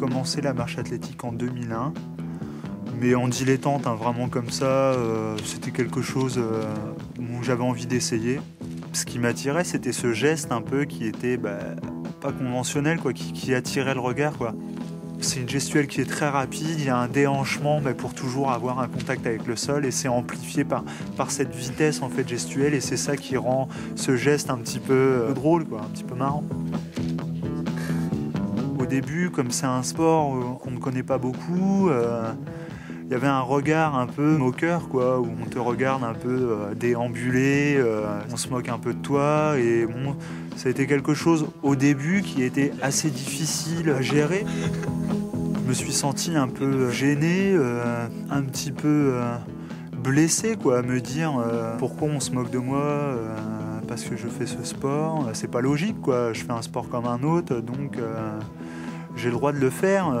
commencé la marche athlétique en 2001, mais en dilettante, hein, vraiment comme ça. C'était quelque chose où j'avais envie d'essayer. Ce qui m'attirait, c'était ce geste un peu qui était pas conventionnel, quoi, qui attirait le regard, quoi. C'est une gestuelle qui est très rapide, il y a un déhanchement pour toujours avoir un contact avec le sol et c'est amplifié par cette vitesse en fait, gestuelle et c'est ça qui rend ce geste un petit peu drôle, quoi, un petit peu marrant. Au début, comme c'est un sport qu'on ne connaît pas beaucoup, il y avait un regard un peu moqueur, quoi, où on te regarde un peu déambuler, on se moque un peu de toi et bon, ça a été quelque chose au début qui était assez difficile à gérer. Je me suis senti un peu gêné, un petit peu blessé, quoi, à me dire pourquoi on se moque de moi parce que je fais ce sport. C'est pas logique, quoi. Je fais un sport comme un autre, donc j'ai le droit de le faire.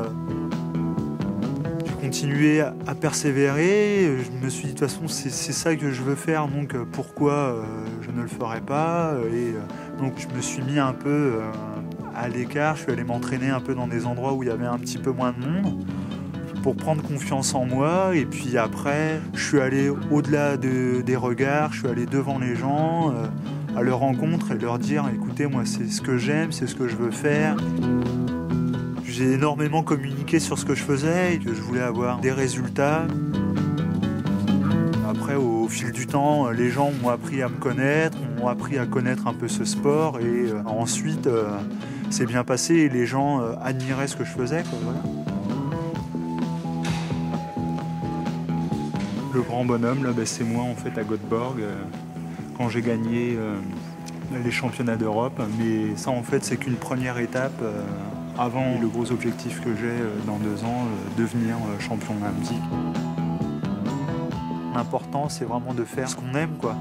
J'ai continué à persévérer. Je me suis dit de toute façon c'est ça que je veux faire, donc pourquoi je ne le ferais pas. Et donc je me suis mis un peu à l'écart, je suis allé m'entraîner un peu dans des endroits où il y avait un petit peu moins de monde pour prendre confiance en moi et puis après je suis allé au-delà des regards, je suis allé devant les gens à leur rencontre et leur dire écoutez moi c'est ce que j'aime, c'est ce que je veux faire. J'ai énormément communiqué sur ce que je faisais et que je voulais avoir des résultats. Après, au fil du temps, les gens m'ont appris à me connaître, m'ont appris à connaître un peu ce sport et ensuite, c'est bien passé et les gens admiraient ce que je faisais, quoi, voilà. Le grand bonhomme, là, c'est moi en fait à Göteborg quand j'ai gagné les championnats d'Europe. Mais ça, en fait, c'est qu'une première étape avant le gros objectif que j'ai dans 2 ans, devenir champion olympique. L'important, c'est vraiment de faire ce qu'on aime, quoi.